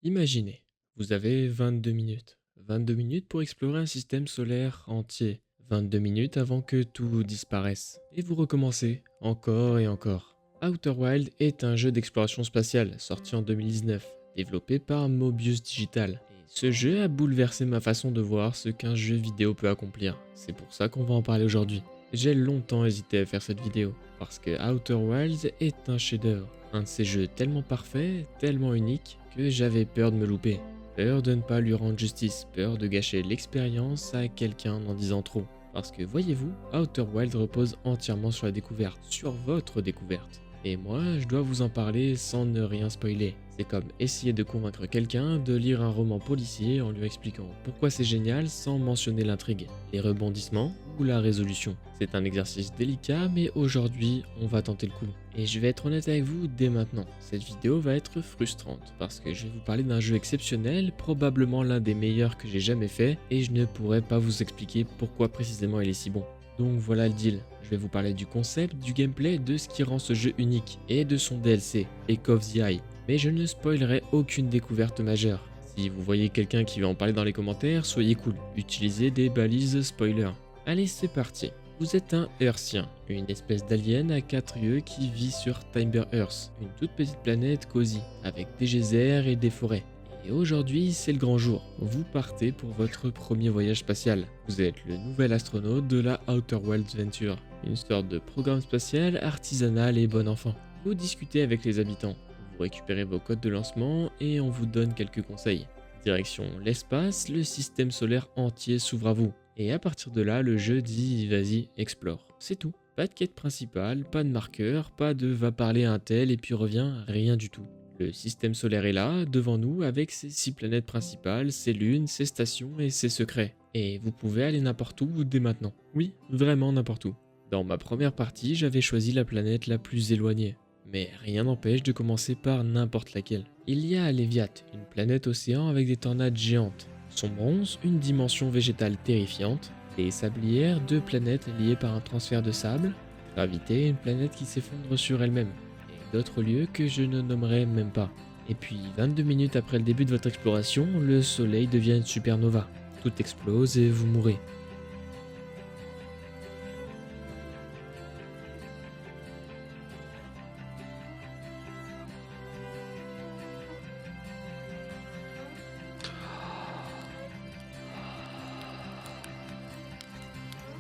Imaginez, vous avez 22 minutes. 22 minutes pour explorer un système solaire entier. 22 minutes avant que tout disparaisse. Et vous recommencez, encore et encore. Outer Wild est un jeu d'exploration spatiale sorti en 2019, développé par Mobius Digital. Et ce jeu a bouleversé ma façon de voir ce qu'un jeu vidéo peut accomplir. C'est pour ça qu'on va en parler aujourd'hui. J'ai longtemps hésité à faire cette vidéo, parce que Outer Wilds est un chef-d'œuvre. Un de ces jeux tellement parfait, tellement unique, que j'avais peur de me louper. Peur de ne pas lui rendre justice, peur de gâcher l'expérience à quelqu'un en disant trop. Parce que voyez-vous, Outer Wild repose entièrement sur la découverte, sur votre découverte. Et moi, je dois vous en parler sans ne rien spoiler. C'est comme essayer de convaincre quelqu'un de lire un roman policier en lui expliquant pourquoi c'est génial sans mentionner l'intrigue, les rebondissements ou la résolution. C'est un exercice délicat, mais aujourd'hui, on va tenter le coup. Et je vais être honnête avec vous dès maintenant, cette vidéo va être frustrante parce que je vais vous parler d'un jeu exceptionnel, probablement l'un des meilleurs que j'ai jamais fait, et je ne pourrai pas vous expliquer pourquoi précisément il est si bon. Donc voilà le deal, je vais vous parler du concept, du gameplay, de ce qui rend ce jeu unique, et de son DLC, Echo of the Eye. Mais je ne spoilerai aucune découverte majeure. Si vous voyez quelqu'un qui va en parler dans les commentaires, soyez cool, utilisez des balises spoiler. Allez, c'est parti. Vous êtes un Earthien, une espèce d'alien à 4 yeux qui vit sur Timber Earth, une toute petite planète cosy, avec des geysers et des forêts. Et aujourd'hui, c'est le grand jour. Vous partez pour votre premier voyage spatial. Vous êtes le nouvel astronaute de la Outer Wilds Venture, une sorte de programme spatial artisanal et bon enfant. Vous discutez avec les habitants, vous récupérez vos codes de lancement et on vous donne quelques conseils. Direction l'espace, le système solaire entier s'ouvre à vous. Et à partir de là, le jeu dit vas-y, explore. C'est tout. Pas de quête principale, pas de marqueur, pas de va parler à un tel et puis reviens, rien du tout. Le système solaire est là, devant nous, avec ses 6 planètes principales, ses lunes, ses stations et ses secrets. Et vous pouvez aller n'importe où dès maintenant. Oui, vraiment n'importe où. Dans ma première partie, j'avais choisi la planète la plus éloignée. Mais rien n'empêche de commencer par n'importe laquelle. Il y a Léviat, une planète océan avec des tornades géantes. Son bronze, une dimension végétale terrifiante. Les sablières, 2 planètes liées par un transfert de sable. Gravité, une planète qui s'effondre sur elle-même. Et d'autres lieux que je ne nommerai même pas. Et puis, 22 minutes après le début de votre exploration, le soleil devient une supernova. Tout explose et vous mourrez.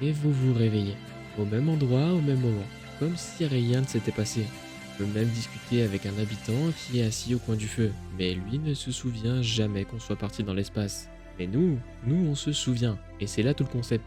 Et vous vous réveillez. Au même endroit, au même moment. Comme si rien ne s'était passé. On peut même discuter avec un habitant qui est assis au coin du feu. Mais lui ne se souvient jamais qu'on soit parti dans l'espace. Mais nous on se souvient. Et c'est là tout le concept.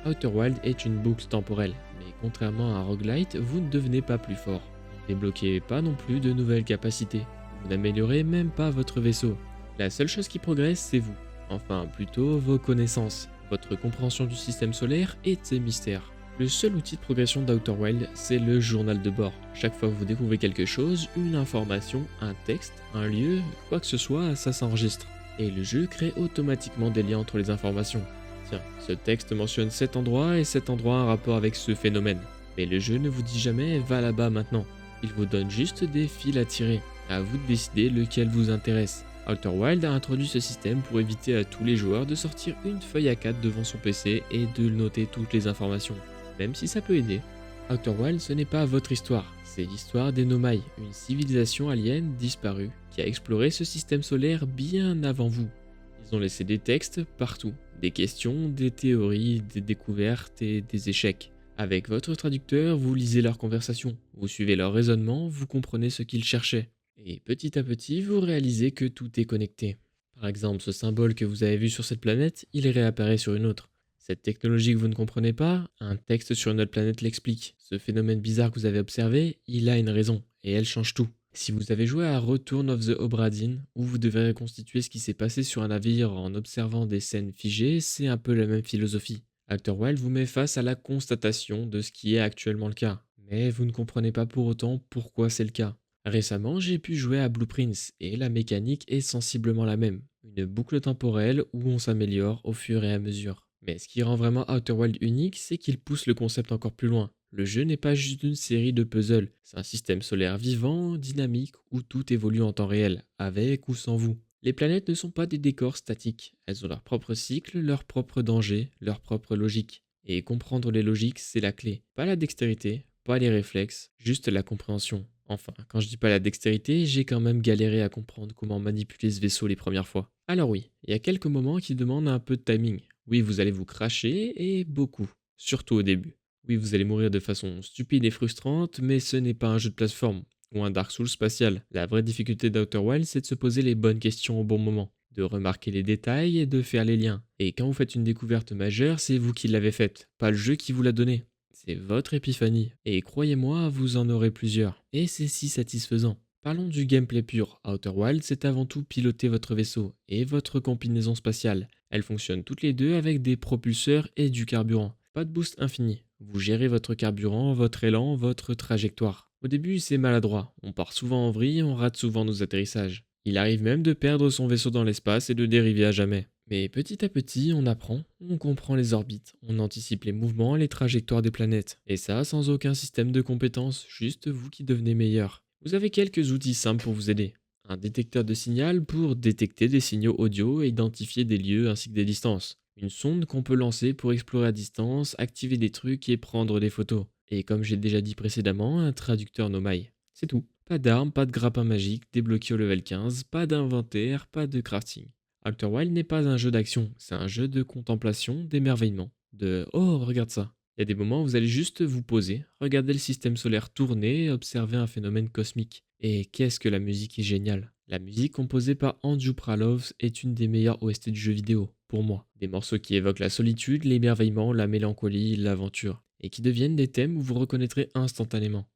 Outer Wild est une boucle temporelle. Mais contrairement à un roguelite, vous ne devenez pas plus fort. Vous ne débloquez pas non plus de nouvelles capacités. Vous n'améliorez même pas votre vaisseau. La seule chose qui progresse, c'est vous. Enfin, plutôt vos connaissances, votre compréhension du système solaire et de ses mystères. Le seul outil de progression d'Outer Wild, c'est le journal de bord. Chaque fois que vous découvrez quelque chose, une information, un texte, un lieu, quoi que ce soit, ça s'enregistre. Et le jeu crée automatiquement des liens entre les informations. Tiens, ce texte mentionne cet endroit et cet endroit a un rapport avec ce phénomène. Mais le jeu ne vous dit jamais va là-bas maintenant. Il vous donne juste des fils à tirer. À vous de décider lequel vous intéresse. Outer Wild a introduit ce système pour éviter à tous les joueurs de sortir une feuille A4 devant son PC et de noter toutes les informations, même si ça peut aider. Outer Wild, ce n'est pas votre histoire, c'est l'histoire des Nomai, une civilisation alien disparue qui a exploré ce système solaire bien avant vous. Ils ont laissé des textes partout, des questions, des théories, des découvertes et des échecs. Avec votre traducteur, vous lisez leurs conversations, vous suivez leur raisonnement, vous comprenez ce qu'ils cherchaient. Et petit à petit, vous réalisez que tout est connecté. Par exemple, ce symbole que vous avez vu sur cette planète, il réapparaît sur une autre. Cette technologie que vous ne comprenez pas, un texte sur une autre planète l'explique. Ce phénomène bizarre que vous avez observé, il a une raison, et elle change tout. Si vous avez joué à Return of the Obra Dinn, où vous devez reconstituer ce qui s'est passé sur un navire en observant des scènes figées, c'est un peu la même philosophie. Outer Wild vous met face à la constatation de ce qui est actuellement le cas, mais vous ne comprenez pas pour autant pourquoi c'est le cas. Récemment, j'ai pu jouer à Blueprints et la mécanique est sensiblement la même. Une boucle temporelle où on s'améliore au fur et à mesure. Mais ce qui rend vraiment Outer Wild unique, c'est qu'il pousse le concept encore plus loin. Le jeu n'est pas juste une série de puzzles, c'est un système solaire vivant, dynamique, où tout évolue en temps réel, avec ou sans vous. Les planètes ne sont pas des décors statiques, elles ont leur propre cycle, leur propre danger, leur propre logique. Et comprendre les logiques, c'est la clé. Pas la dextérité, pas les réflexes, juste la compréhension. Enfin, quand je dis pas la dextérité, j'ai quand même galéré à comprendre comment manipuler ce vaisseau les premières fois. Alors oui, il y a quelques moments qui demandent un peu de timing. Oui, vous allez vous cracher, et beaucoup. Surtout au début. Oui, vous allez mourir de façon stupide et frustrante, mais ce n'est pas un jeu de plateforme ou un Dark Souls spatial. La vraie difficulté d'Outer Wilds, c'est de se poser les bonnes questions au bon moment, de remarquer les détails et de faire les liens. Et quand vous faites une découverte majeure, c'est vous qui l'avez faite, pas le jeu qui vous l'a donnée. C'est votre épiphanie. Et croyez-moi, vous en aurez plusieurs. Et c'est si satisfaisant. Parlons du gameplay pur. Outer Wilds, c'est avant tout piloter votre vaisseau et votre combinaison spatiale. Elles fonctionnent toutes les deux avec des propulseurs et du carburant. Pas de boost infini. Vous gérez votre carburant, votre élan, votre trajectoire. Au début, c'est maladroit. On part souvent en vrille, on rate souvent nos atterrissages. Il arrive même de perdre son vaisseau dans l'espace et de dériver à jamais. Mais petit à petit, on apprend, on comprend les orbites, on anticipe les mouvements, les trajectoires des planètes. Et ça, sans aucun système de compétences, juste vous qui devenez meilleur. Vous avez quelques outils simples pour vous aider. Un détecteur de signal pour détecter des signaux audio et identifier des lieux ainsi que des distances. Une sonde qu'on peut lancer pour explorer à distance, activer des trucs et prendre des photos. Et comme j'ai déjà dit précédemment, un traducteur Nomai. C'est tout. Pas d'armes, pas de grappin magique, débloqué au level 15, pas d'inventaire, pas de crafting. Outer Wild n'est pas un jeu d'action, c'est un jeu de contemplation, d'émerveillement. De «Oh, regarde ça». Il y a des moments où vous allez juste vous poser, regarder le système solaire tourner et observer un phénomène cosmique. Et qu'est-ce que la musique est géniale. La musique composée par Andrew Pralov est une des meilleures OST du jeu vidéo, pour moi. Des morceaux qui évoquent la solitude, l'émerveillement, la mélancolie, l'aventure. Et qui deviennent des thèmes où vous reconnaîtrez instantanément.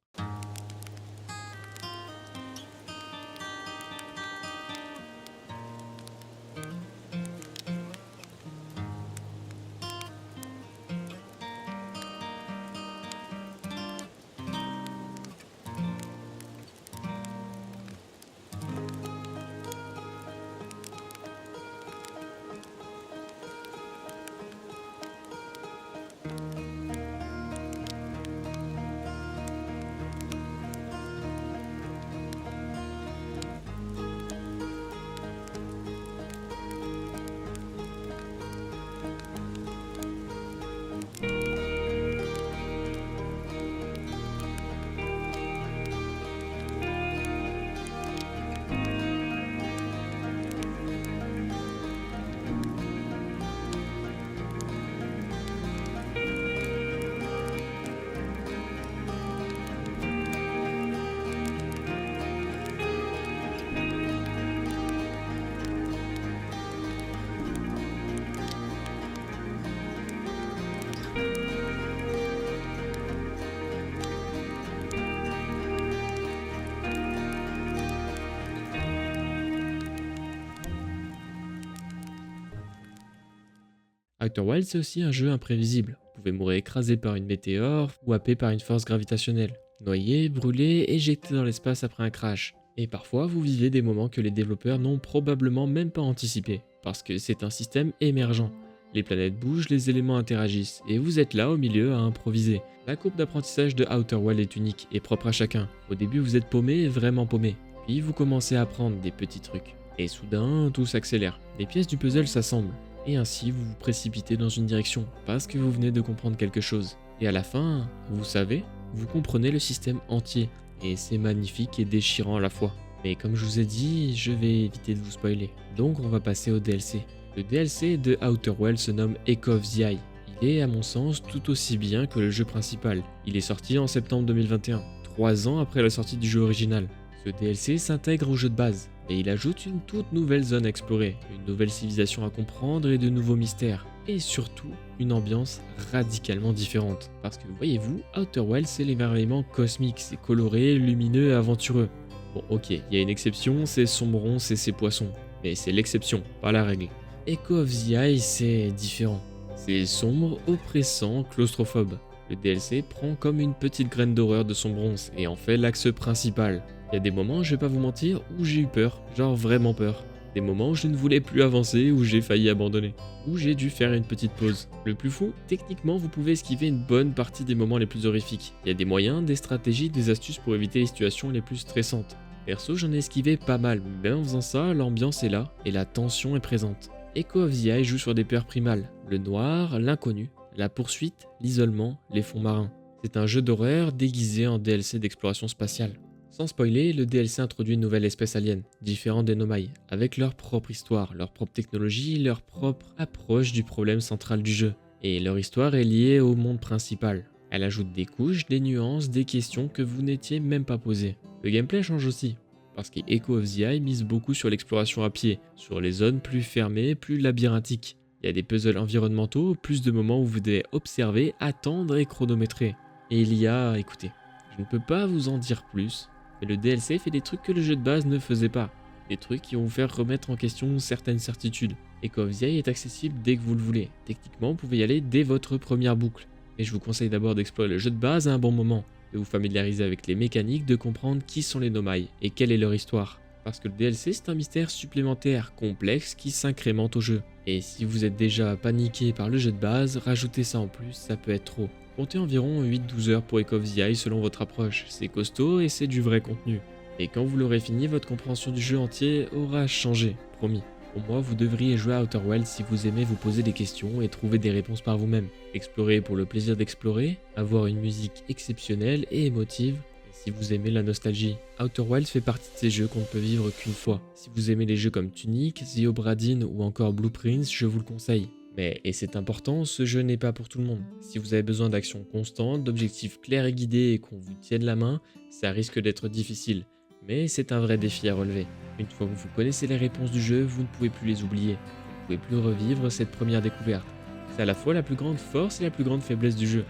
Outer Wilds, c'est aussi un jeu imprévisible. Vous pouvez mourir écrasé par une météore ou happé par une force gravitationnelle. Noyé, brûlé, éjecté dans l'espace après un crash. Et parfois, vous vivez des moments que les développeurs n'ont probablement même pas anticipés, parce que c'est un système émergent. Les planètes bougent, les éléments interagissent, et vous êtes là au milieu à improviser. La courbe d'apprentissage de Outer Wilds est unique et propre à chacun. Au début, vous êtes paumé, vraiment paumé. Puis vous commencez à apprendre des petits trucs. Et soudain, tout s'accélère. Les pièces du puzzle s'assemblent. Et ainsi, vous vous précipitez dans une direction, parce que vous venez de comprendre quelque chose. Et à la fin, vous savez, vous comprenez le système entier. Et c'est magnifique et déchirant à la fois. Mais comme je vous ai dit, je vais éviter de vous spoiler. Donc on va passer au DLC. Le DLC de Outer Wilds se nomme Echo of the Eye. Il est, à mon sens, tout aussi bien que le jeu principal. Il est sorti en septembre 2021, 3 ans après la sortie du jeu original. Ce DLC s'intègre au jeu de base, et il ajoute une toute nouvelle zone à explorer, une nouvelle civilisation à comprendre et de nouveaux mystères. Et surtout, une ambiance radicalement différente. Parce que voyez-vous, Outer Wilds c'est l'émerveillement cosmique, c'est coloré, lumineux et aventureux. Bon ok, il y a une exception, c'est Sombron, c'est ses poissons. Mais c'est l'exception, pas la règle. Echo of the Eye c'est différent. C'est sombre, oppressant, claustrophobe. Le DLC prend comme une petite graine d'horreur de Sombron et en fait l'axe principal. Il y a des moments, je vais pas vous mentir, où j'ai eu peur, genre vraiment peur. Des moments où je ne voulais plus avancer, où j'ai failli abandonner, où j'ai dû faire une petite pause. Le plus fou, techniquement vous pouvez esquiver une bonne partie des moments les plus horrifiques. Il y a des moyens, des stratégies, des astuces pour éviter les situations les plus stressantes. Perso, j'en ai esquivé pas mal, mais en faisant ça, l'ambiance est là et la tension est présente. Echo of the Eye joue sur des peurs primales, le noir, l'inconnu, la poursuite, l'isolement, les fonds marins. C'est un jeu d'horreur déguisé en DLC d'exploration spatiale. Sans spoiler, le DLC introduit une nouvelle espèce alien, différente des Nomai, avec leur propre histoire, leur propre technologie, leur propre approche du problème central du jeu. Et leur histoire est liée au monde principal. Elle ajoute des couches, des nuances, des questions que vous n'étiez même pas posées. Le gameplay change aussi, parce qu'Echo of the Eye mise beaucoup sur l'exploration à pied, sur les zones plus fermées, plus labyrinthiques. Il y a des puzzles environnementaux, plus de moments où vous devez observer, attendre et chronométrer. Et il y a, écoutez, je ne peux pas vous en dire plus, mais le DLC fait des trucs que le jeu de base ne faisait pas. Des trucs qui vont vous faire remettre en question certaines certitudes. Echo of the Eye est accessible dès que vous le voulez. Techniquement, vous pouvez y aller dès votre première boucle. Mais je vous conseille d'abord d'explorer le jeu de base à un bon moment, de vous familiariser avec les mécaniques, de comprendre qui sont les Nomai et quelle est leur histoire. Parce que le DLC c'est un mystère supplémentaire, complexe, qui s'incrémente au jeu. Et si vous êtes déjà paniqué par le jeu de base, rajoutez ça en plus, ça peut être trop. Comptez environ 8-12 heures pour Echo of the Eye selon votre approche, c'est costaud et c'est du vrai contenu. Et quand vous l'aurez fini, votre compréhension du jeu entier aura changé, promis. Pour moi, vous devriez jouer à Outer Wilds si vous aimez vous poser des questions et trouver des réponses par vous-même. Explorer pour le plaisir d'explorer, avoir une musique exceptionnelle et émotive, et si vous aimez la nostalgie. Outer Wilds fait partie de ces jeux qu'on ne peut vivre qu'une fois. Si vous aimez les jeux comme Tunic, The Obra Dinn ou encore Blueprints, je vous le conseille. Mais, et c'est important, ce jeu n'est pas pour tout le monde. Si vous avez besoin d'action constante, d'objectifs clairs et guidés et qu'on vous tienne la main, ça risque d'être difficile. Mais c'est un vrai défi à relever. Une fois que vous connaissez les réponses du jeu, vous ne pouvez plus les oublier. Vous ne pouvez plus revivre cette première découverte. C'est à la fois la plus grande force et la plus grande faiblesse du jeu.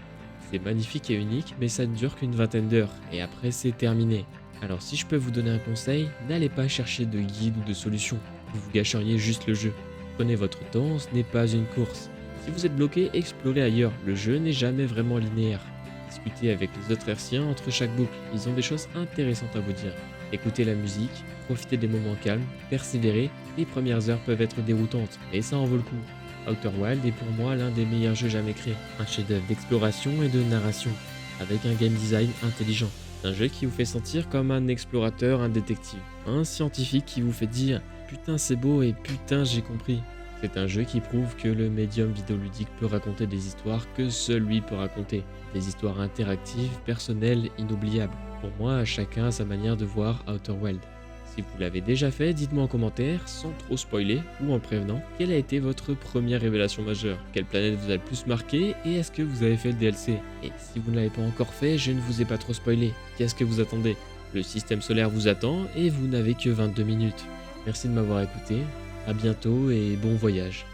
C'est magnifique et unique, mais ça ne dure qu'une vingtaine d'heures, et après c'est terminé. Alors si je peux vous donner un conseil, n'allez pas chercher de guide ou de solution. Vous gâcheriez juste le jeu. Prenez votre temps, ce n'est pas une course. Si vous êtes bloqué, explorez ailleurs, le jeu n'est jamais vraiment linéaire. Discutez avec les autres hertziens entre chaque boucle, ils ont des choses intéressantes à vous dire. Écoutez la musique, profitez des moments calmes, persévérez, les premières heures peuvent être déroutantes, mais ça en vaut le coup. Outer Wilds est pour moi l'un des meilleurs jeux jamais créés, un chef-d'œuvre d'exploration et de narration, avec un game design intelligent. Un jeu qui vous fait sentir comme un explorateur, un détective, un scientifique qui vous fait dire « putain c'est beau et putain j'ai compris ». C'est un jeu qui prouve que le médium vidéoludique peut raconter des histoires que seul lui peut raconter. Des histoires interactives, personnelles, inoubliables. Pour moi, chacun a sa manière de voir Outer Wilds. Si vous l'avez déjà fait, dites-moi en commentaire, sans trop spoiler ou en prévenant, quelle a été votre première révélation majeure, quelle planète vous a le plus marqué et est-ce que vous avez fait le DLC. Et si vous ne l'avez pas encore fait, je ne vous ai pas trop spoilé, qu'est-ce que vous attendez? Le système solaire vous attend et vous n'avez que 22 minutes. Merci de m'avoir écouté, à bientôt et bon voyage.